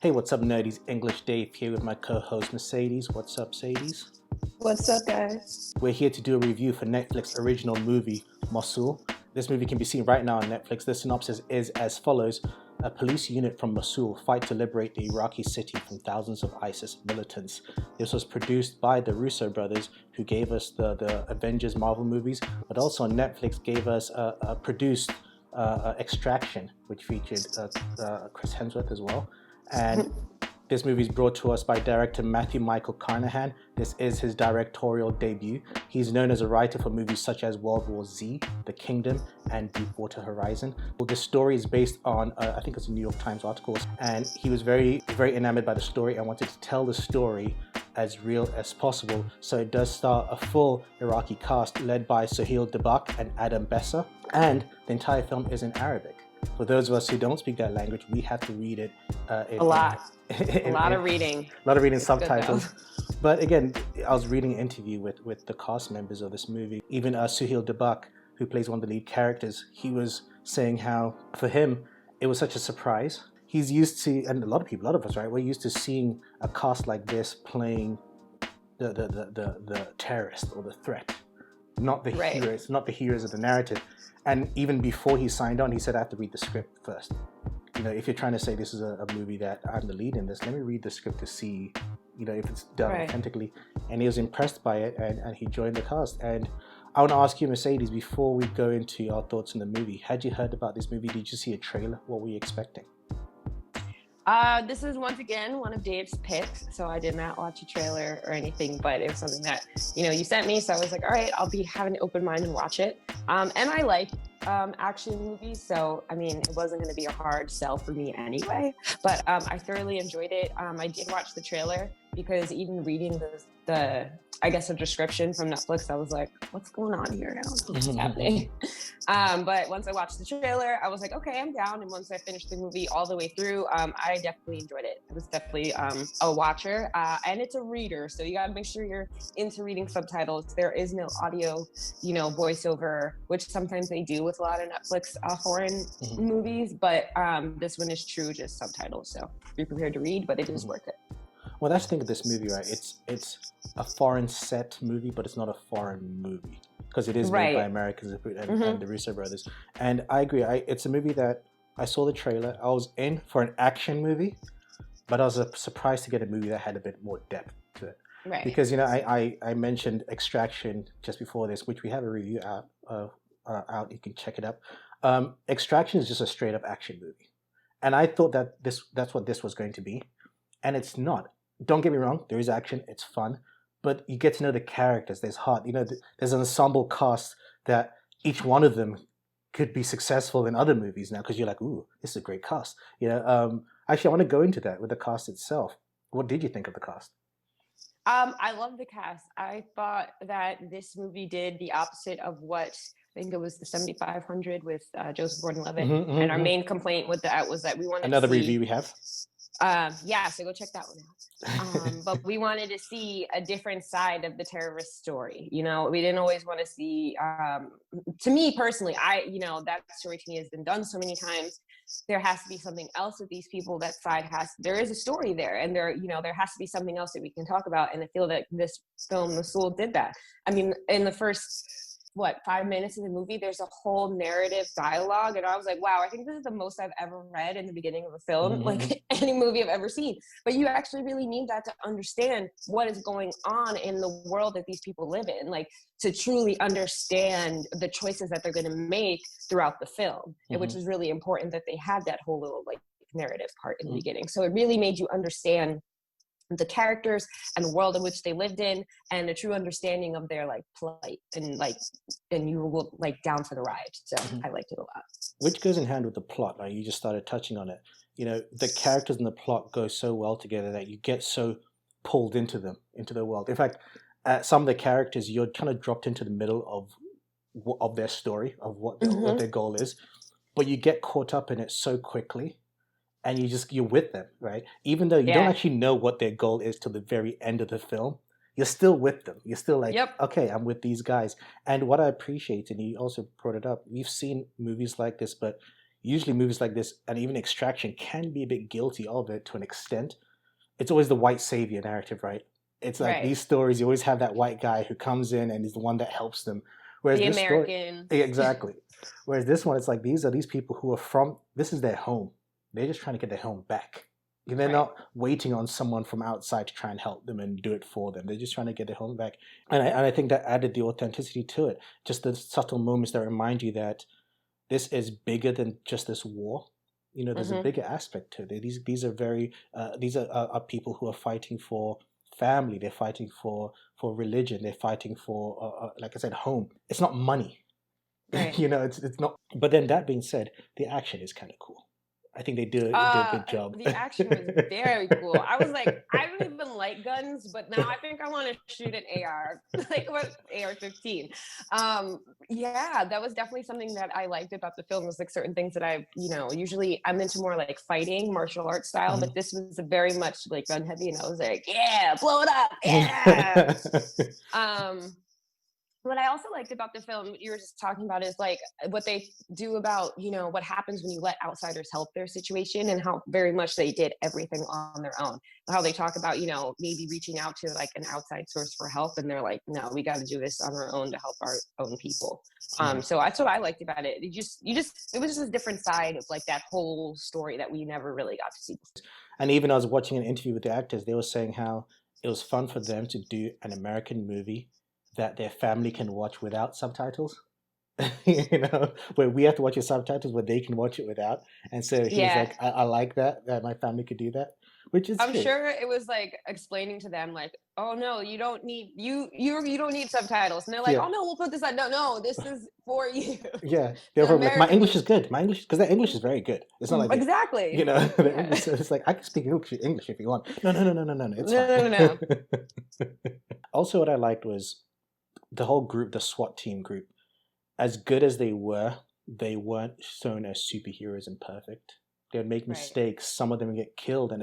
Hey, what's up, nerdies? English Dave here with my co-host Mercedes. What's up, Sadie? What's up, guys? We're here to do a review for Netflix original movie, Mosul. This movie can be seen right now on Netflix. The synopsis is as follows. A police unit from Mosul fight to liberate the Iraqi city from thousands of ISIS militants. This was produced by the Russo brothers, who gave us the Avengers Marvel movies, but also on Netflix gave us produced Extraction, which featured Chris Hemsworth as well. And this movie is brought to us by director Matthew Michael Carnahan. This is his directorial debut. He's known as a writer for movies such as World War Z, The Kingdom, and Deepwater Horizon. Well, this story is based on, I think it's a New York Times article, and he was very, very enamored by the story and wanted to tell the story as real as possible. So it does star a full Iraqi cast led by Sohail Dabak and Adam Bessa, and the entire film is in Arabic. For those of us who don't speak that language, we have to read it. A lot of reading. A lot of reading subtitles. But again, I was reading an interview with the cast members of this movie. Even Sohail Dabak, who plays one of the lead characters, he was saying how, for him, it was such a surprise. He's used to, and a lot of us, right, we're used to seeing a cast like this playing the terrorist or the threat, not the heroes, not the heroes of the narrative. And even before he signed on, he said, I have to read the script first. You know, if you're trying to say this is a movie that I'm the lead in this, let me read the script to see, you know, if it's done authentically. And he was impressed by it, and he joined the cast. And I want to ask you, Mercedes, before we go into our thoughts on the movie, had you heard about this movie? Did you see a trailer? What were you expecting? This is once again one of Dave's picks, so I did not watch a trailer or anything, but it was something that, you sent me, so I was like, all right, I'll be having an open mind and watch it. And I like action movies, so I mean, it wasn't going to be a hard sell for me anyway, but I thoroughly enjoyed it. I did watch the trailer because even reading the I guess, a description from Netflix, I was like, what's going on here? I don't know what's happening. But once I watched the trailer, I was like, okay, I'm down. And once I finished the movie all the way through, I definitely enjoyed it. It was definitely a watcher. And it's a reader, so you got to make sure you're into reading subtitles. There is no audio, voiceover, which sometimes they do with a lot of Netflix foreign movies. But this one is true, just subtitles. So be prepared to read, but it is worth it. Well, that's the thing of this movie, right? It's a foreign set movie, but it's not a foreign movie because it is made by Americans and the Russo brothers. And I agree. It's a movie that I saw the trailer. I was in for an action movie, but I was surprised to get a movie that had a bit more depth to it. Right. Because I mentioned Extraction just before this, which we have a review out. You can check it up. Extraction is just a straight up action movie, and I thought that that's what this was going to be, and it's not. Don't get me wrong, there is action, it's fun, but you get to know the characters, there's heart. There's an ensemble cast that each one of them could be successful in other movies now because you're like, ooh, this is a great cast. Actually, I want to go into that with the cast itself. What did you think of the cast? I love the cast. I thought that this movie did the opposite of what I think it was the 7500 with Joseph Gordon-Levitt. And our main complaint with that was that we wanted another to see, review we have. So go check that one out. But we wanted to see a different side of the terrorist story. We didn't always want to see, to me personally, that story to me has been done so many times. There has to be something else with these people. That side there is a story there, and there has to be something else that we can talk about. And I feel that this film, Mosul, did that. I mean, in the first 5 minutes of the movie, there's a whole narrative dialogue, and I was like, wow, I think this is the most I've ever read in the beginning of a film, like any movie I've ever seen. But you actually really need that to understand what is going on in the world that these people live in, like to truly understand the choices that they're going to make throughout the film, and which is really important that they had that whole little narrative part in the beginning. So it really made you understand the characters and the world in which they lived in, and a true understanding of their plight, and you were down for the ride. So I liked it a lot. Which goes in hand with the plot. Like you just started touching on it. The characters and the plot go so well together that you get so pulled into them, into their world. In fact, some of the characters, you're kind of dropped into the middle of their story, of what their goal is, but you get caught up in it so quickly. And you're with them, right? Even though you don't actually know what their goal is till the very end of the film, you're still with them. You're still like, okay, I'm with these guys. And what I appreciate, and you also brought it up, we've seen movies like this, but usually movies like this and even Extraction can be a bit guilty of it to an extent. It's always the white savior narrative, right? It's like Right. these stories, you always have that white guy who comes in and is the one that helps them. Whereas The this story, American. exactly. Whereas this one, it's like these are these people who are from, this is their home. They're just trying to get their home back. They're Right. not waiting on someone from outside to try and help them and do it for them. They're just trying to get their home back. And I think that added the authenticity to it. Just the subtle moments that remind you that this is bigger than just this war. There's a bigger aspect to it. These are very these are people who are fighting for family. They're fighting for religion. They're fighting for like I said, home. It's not money. Right. It's not. But then that being said, the action is kind of cool. I think they do a good job. The action was very cool. I was like, I don't even like guns, but now I think I want to shoot an AR, like what AR-15. Yeah, that was definitely something that I liked about the film. Was like certain things that usually I'm into more like fighting, martial arts style, but this was very much like gun heavy, and I was like, yeah, blow it up, yeah. What I also liked about the film, you were just talking about, is like what they do about, what happens when you let outsiders help their situation, and how very much they did everything on their own. How they talk about, maybe reaching out to like an outside source for help, and they're like, no, we got to do this on our own to help our own people. So that's what I liked about it. It was just a different side of like that whole story that we never really got to see. And even I was watching an interview with the actors, they were saying how it was fun for them to do an American movie that their family can watch without subtitles. Where we have to watch with subtitles, where they can watch it without. And so he was like, I like that my family could do that, which is I'm good. sure it was like explaining to them like, oh no, you don't need you don't need subtitles, and they're like, oh no, we'll put this on. No, this is for you. Yeah, they're probably like, my English is good. My English, because their English is very good. It's not like exactly. English, it's like I can speak English if you want. No. It's fine. No. Also, what I liked was the whole group, the SWAT team group. As good as they weren't shown as superheroes and perfect. They would make mistakes. Some of them would get killed, and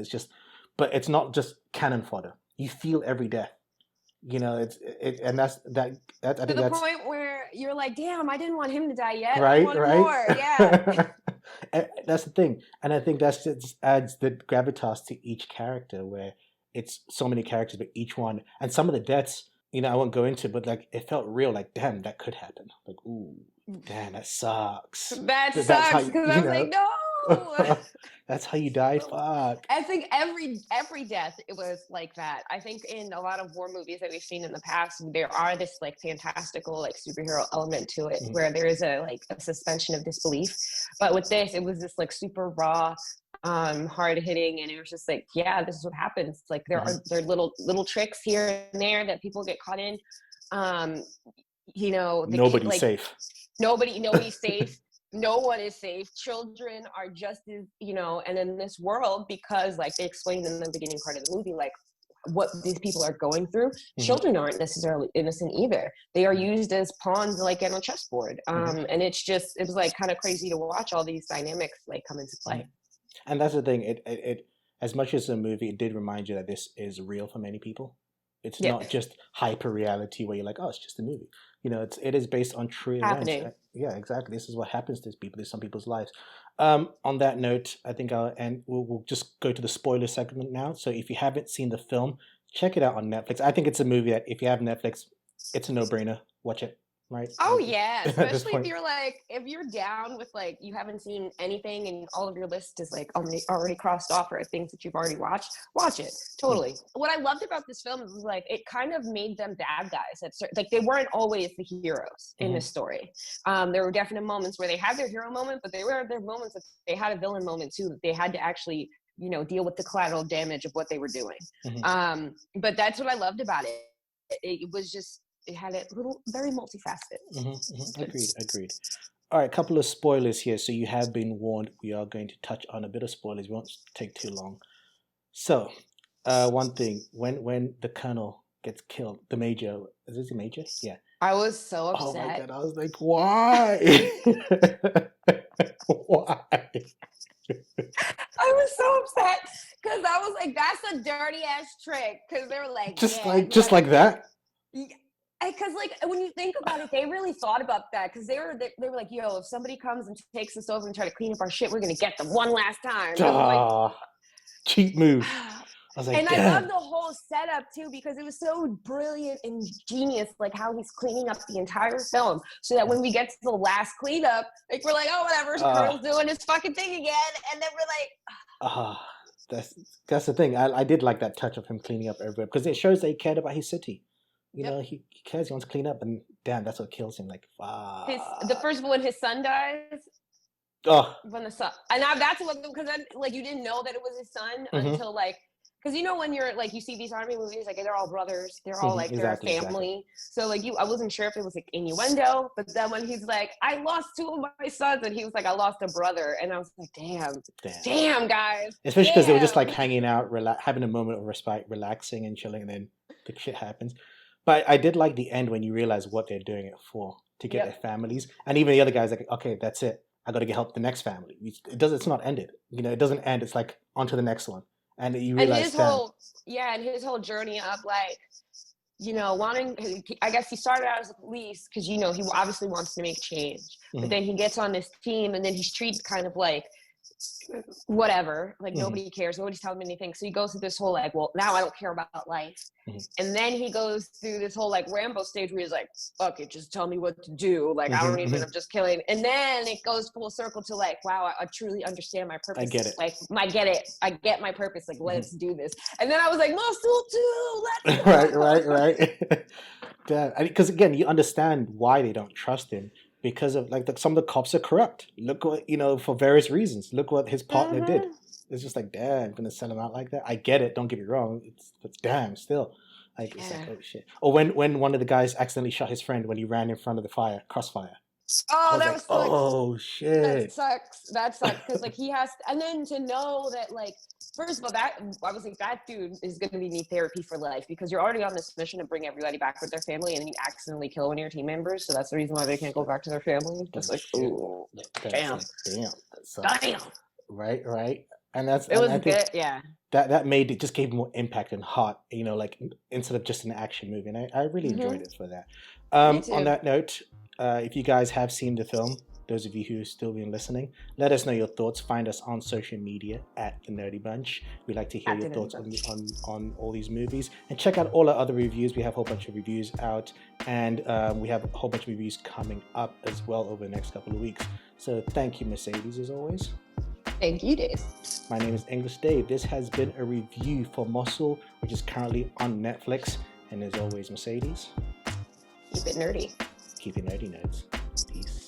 but it's not just cannon fodder. You feel every death. And that's that. I think to the point where you're like, damn, I didn't want him to die yet. Right, I wanted more. Yeah. That's the thing, and I think that just adds the gravitas to each character, where it's so many characters, but each one, and some of the deaths. I won't go into, but like it felt real. Like, damn, that could happen. Like, ooh, damn, that sucks. That sucks, because I was like, no. That's how you die. Fuck. I think every death it was like that. I think in a lot of war movies that we've seen in the past, there are this like fantastical like superhero element to it, where there is a suspension of disbelief. But with this, it was just like super raw, hard hitting, and it was just like, yeah, this is what happens. Like there are little tricks here and there that people get caught in. Nobody's safe. Nobody's safe. No one is safe. Children are just as, and in this world, because like they explained in the beginning part of the movie, like what these people are going through, children aren't necessarily innocent either. They are used as pawns, like on a chessboard. And it was like kind of crazy to watch all these dynamics like come into play. And that's the thing. It as much as a movie, it did remind you that this is real for many people. It's not just hyper reality where you're like, oh, it's just a movie. It is based on true events. Yeah, exactly. This is what happens to people. There's some people's lives. On that note, I think we'll just go to the spoiler segment now. So if you haven't seen the film, check it out on Netflix. I think it's a movie that if you have Netflix, it's a no-brainer. Watch it. Right? Oh yeah, especially if you're down with like you haven't seen anything and all of your list is like already crossed off or things that you've already watched, watch it. Totally. What I loved about this film was like it kind of made them bad guys. Like they weren't always the heroes in this story. There were definite moments where they had their hero moment, but there were moments that they had a villain moment too, that they had to actually deal with the collateral damage of what they were doing. But that's what I loved about it. It was just. It had a very multifaceted. Agreed. All right, a couple of spoilers here. So you have been warned. We are going to touch on a bit of spoilers. We won't take too long. So, one thing, when the colonel gets killed, the major, is this the major? Yeah. I was so upset. Oh my God, I was like, why? Why? I was so upset because I was like, that's a dirty ass trick. Because they were like, just like that? Because like when you think about it, they really thought about that because they were like, yo, if somebody comes and takes us over and try to clean up our shit, we're gonna get them one last time. And I was like, cheap move. I was like, and damn. I love the whole setup too because it was so brilliant and genius, like how he's cleaning up the entire film, so that when we get to the last cleanup, like we're like, oh, whatever, Colonel's doing his fucking thing again, and then we're like, that's the thing. I did like that touch of him cleaning up everywhere because it shows that he cared about his city. You know, he cares. He wants to clean up, and damn, that's what kills him. Like, the first one, his son dies. Oh, when the son, and that's what, because like you didn't know that it was his son until like. Because you know when you're like you see these army movies, like they're all brothers, they're all like exactly, they're a family. So like I wasn't sure if it was like innuendo, but then when he's like, I lost 2 of my sons, and he was like, I lost a brother, and I was like, damn guys. Especially because they were just like hanging out, having a moment of respite, relaxing and chilling, and then the shit happens. But I did like the end when you realize what they're doing it for, to get their families, and even the other guys like, okay, that's it. I got to get help the next family. It's not ended. You know, it doesn't end. It's like on to the next one. And you realize and his whole journey of like, you know, I guess he started out as a police because, you know, he obviously wants to make change, but then he gets on this team and then he's treated kind of like whatever, like nobody cares, nobody's telling him anything. So he goes through this whole like, well, now I don't care about life. And then he goes through this whole like Rambo stage where he's like, fuck it, just tell me what to do. Like, I don't even, I'm just killing. And then it goes full circle to like, wow, I truly understand my purpose. I get it. Like, I get my purpose. Like, let's do this. And then I was like, Mosul too, let's go. right. Because again, you understand why they don't trust him. Because of like some of the cops are corrupt. Look what, you know, for various reasons. Look what his partner did. It's just like, damn, I'm gonna sell him out like that. I get it. Don't get me wrong. It's damn still. Like it's like, oh shit. Or when one of the guys accidentally shot his friend when he ran in front of the crossfire. Oh, that was oh shit. That sucks because like he has and then to know that like first of all that I was like that dude is going to need therapy for life because you're already on this mission to bring everybody back with their family and then you accidentally kill one of your team members, so that's the reason why they can't go back to their family. Just like, ooh, damn. Right. And that's it was good. Yeah, that made it, just gave more impact and heart, you know, like instead of just an action movie. And I really enjoyed it for that. On that note, if you guys have seen the film, those of you who have still been listening, let us know your thoughts. Find us on social media at The Nerdy Bunch. We'd like to hear your thoughts on all these movies. And check out all our other reviews. We have a whole bunch of reviews out. And we have a whole bunch of reviews coming up as well over the next couple of weeks. So thank you, Mercedes, as always. Thank you, Dave. My name is English Dave. This has been a review for Mosul, which is currently on Netflix. And as always, Mercedes, keep it nerdy. Keep it nerdy, nerds. Peace.